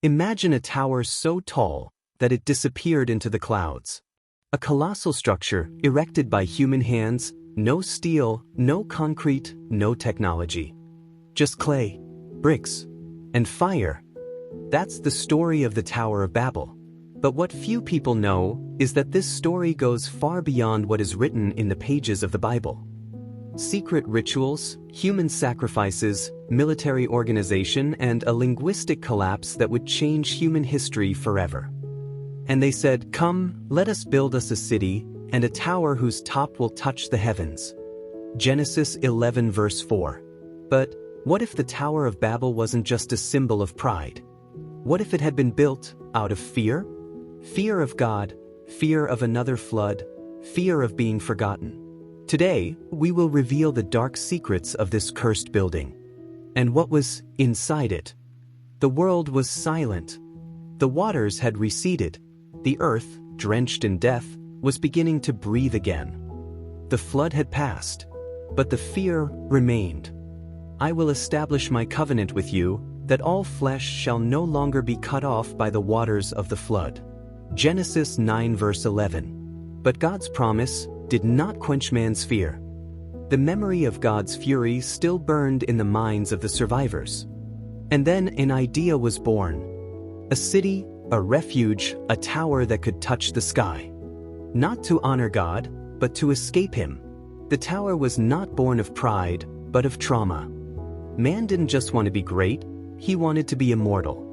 Imagine a tower so tall that it disappeared into the clouds. A colossal structure erected by human hands, no steel, no concrete, no technology. Just clay, bricks, and fire. That's the story of the Tower of Babel. But what few people know is that this story goes far beyond what is written in the pages of the Bible. Secret rituals, human sacrifices, military organization, and a linguistic collapse that would change human history forever. And they said, "Come, let us build us a city, and a tower whose top will touch the heavens." Genesis 11 verse 4. But what if the Tower of Babel wasn't just a symbol of pride? What if it had been built out of fear? Fear of God, fear of another flood, fear of being forgotten. Today, we will reveal the dark secrets of this cursed building. And what was inside it? The world was silent. The waters had receded. The earth, drenched in death, was beginning to breathe again. The flood had passed, but the fear remained. "I will establish my covenant with you, that all flesh shall no longer be cut off by the waters of the flood." Genesis 9 verse 11. But God's promise did not quench man's fear. The memory of God's fury still burned in the minds of the survivors. And then an idea was born. A city, a refuge, a tower that could touch the sky. Not to honor God, but to escape Him. The tower was not born of pride, but of trauma. Man didn't just want to be great, he wanted to be immortal.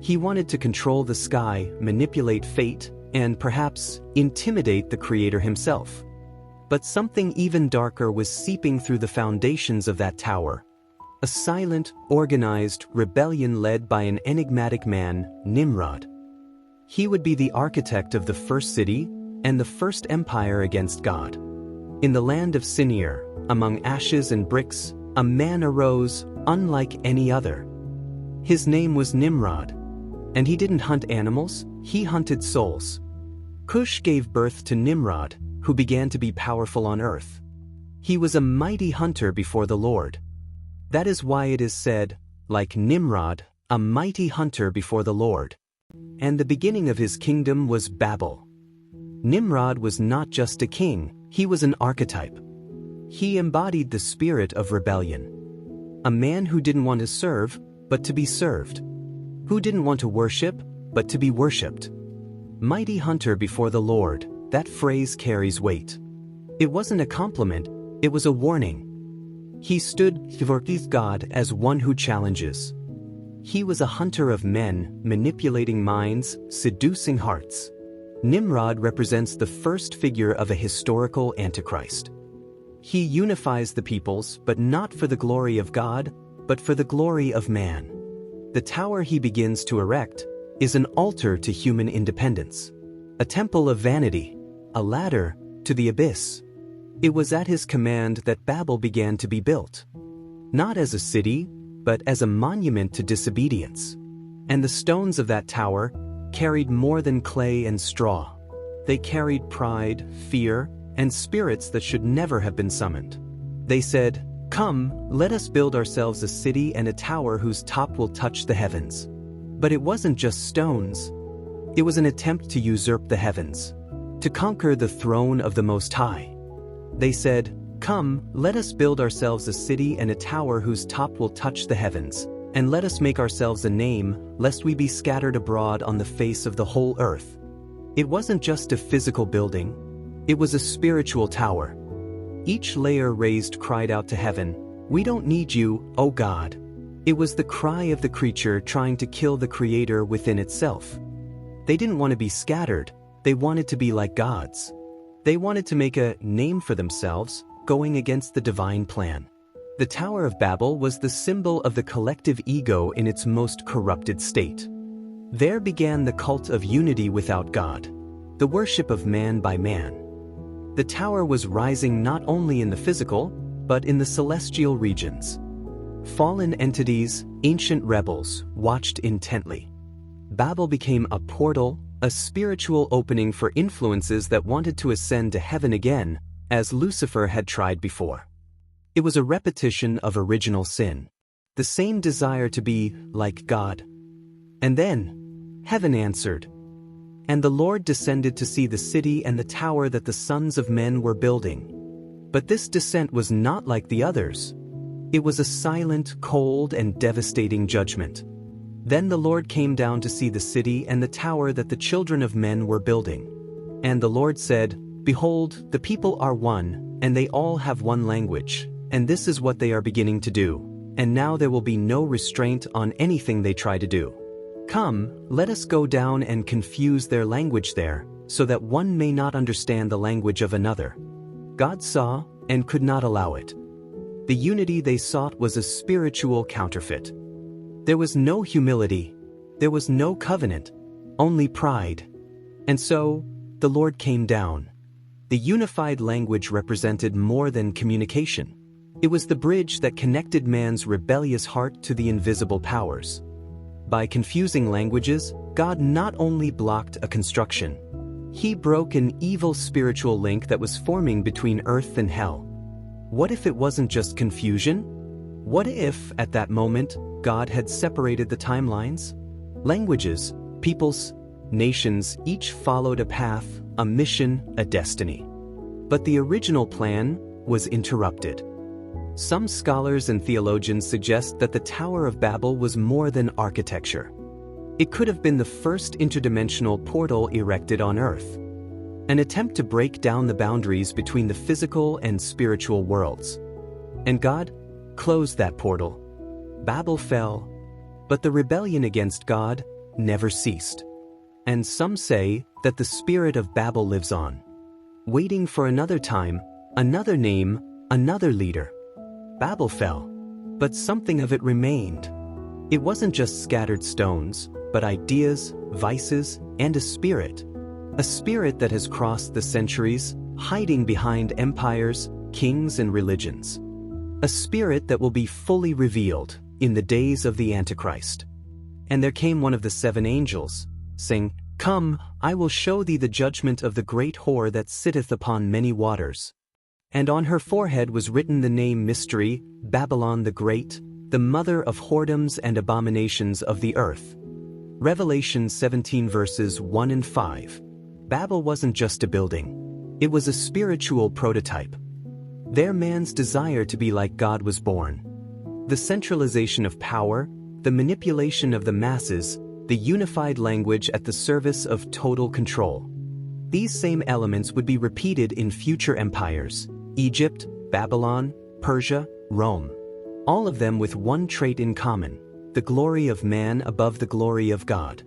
He wanted to control the sky, manipulate fate, and perhaps intimidate the Creator himself. But something even darker was seeping through the foundations of that tower. A silent, organized rebellion led by an enigmatic man, Nimrod. He would be the architect of the first city and the first empire against God. In the land of Sinir, among ashes and bricks, a man arose unlike any other. His name was Nimrod. And he didn't hunt animals, he hunted souls. Cush gave birth to Nimrod, who began to be powerful on earth. He was a mighty hunter before the Lord. That is why it is said, like Nimrod, a mighty hunter before the Lord. And the beginning of his kingdom was Babel. Nimrod was not just a king, he was an archetype. He embodied the spirit of rebellion. A man who didn't want to serve, but to be served. Who didn't want to worship, but to be worshipped. Mighty hunter before the Lord, that phrase carries weight. It wasn't a compliment, it was a warning. He stood before God as one who challenges. He was a hunter of men, manipulating minds, seducing hearts. Nimrod represents the first figure of a historical antichrist. He unifies the peoples, but not for the glory of God, but for the glory of man. The tower he begins to erect is an altar to human independence, a temple of vanity, a ladder to the abyss. It was at his command that Babel began to be built, not as a city, but as a monument to disobedience. And the stones of that tower carried more than clay and straw. They carried pride, fear, and spirits that should never have been summoned. They said, "Come, let us build ourselves a city and a tower whose top will touch the heavens." But it wasn't just stones. It was an attempt to usurp the heavens, to conquer the throne of the Most High. They said, "Come, let us build ourselves a city and a tower whose top will touch the heavens, and let us make ourselves a name, lest we be scattered abroad on the face of the whole earth." It wasn't just a physical building, it was a spiritual tower. Each layer raised cried out to heaven, "We don't need you, O God." It was the cry of the creature trying to kill the Creator within itself. They didn't want to be scattered, they wanted to be like gods. They wanted to make a name for themselves, going against the divine plan. The Tower of Babel was the symbol of the collective ego in its most corrupted state. There began the cult of unity without God, the worship of man by man. The tower was rising not only in the physical, but in the celestial regions. Fallen entities, ancient rebels, watched intently. Babel became a portal, a spiritual opening for influences that wanted to ascend to heaven again, as Lucifer had tried before. It was a repetition of original sin, the same desire to be like God. And then, heaven answered. And the Lord descended to see the city and the tower that the sons of men were building. But this descent was not like the others. It was a silent, cold, and devastating judgment. Then the Lord came down to see the city and the tower that the children of men were building. And the Lord said, Behold, the people are one, and they all have one language, and this is what they are beginning to do. And now there will be no restraint on anything they try to do. Come, let us go down and confuse their language there, so that one may not understand the language of another. God saw, and could not allow it. The unity they sought was a spiritual counterfeit. There was no humility, there was no covenant, only pride. And so, the Lord came down. The unified language represented more than communication. It was the bridge that connected man's rebellious heart to the invisible powers. By confusing languages, God not only blocked a construction, He broke an evil spiritual link that was forming between earth and hell. What if it wasn't just confusion? What if, at that moment, God had separated the timelines? Languages, peoples, nations each followed a path, a mission, a destiny. But the original plan was interrupted. Some scholars and theologians suggest that the Tower of Babel was more than architecture. It could have been the first interdimensional portal erected on Earth, an attempt to break down the boundaries between the physical and spiritual worlds. And God closed that portal. Babel fell, but the rebellion against God never ceased. And some say that the spirit of Babel lives on, waiting for another time, another name, another leader. Babel fell, but something of it remained. It wasn't just scattered stones, but ideas, vices, and a spirit that has crossed the centuries, hiding behind empires, kings, and religions. A spirit that will be fully revealed in the days of the Antichrist. And there came one of the 7 angels, saying, Come, I will show thee the judgment of the great whore that sitteth upon many waters. And on her forehead was written the name Mystery, Babylon the Great, the mother of whoredoms and abominations of the earth. Revelation 17 verses 1 and 5. Babel wasn't just a building. It was a spiritual prototype. There man's desire to be like God was born. The centralization of power, the manipulation of the masses, the unified language at the service of total control. These same elements would be repeated in future empires: Egypt, Babylon, Persia, Rome. All of them with one trait in common: the glory of man above the glory of God.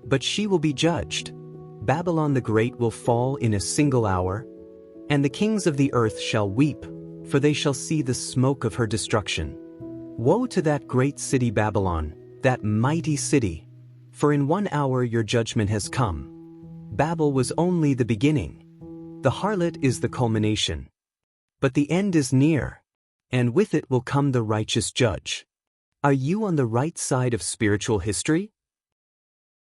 But she will be judged. Babylon the Great will fall in a single hour, and the kings of the earth shall weep, for they shall see the smoke of her destruction. Woe to that great city Babylon, that mighty city! For in 1 hour your judgment has come. Babel was only the beginning. The harlot is the culmination. But the end is near, and with it will come the righteous judge. Are you on the right side of spiritual history?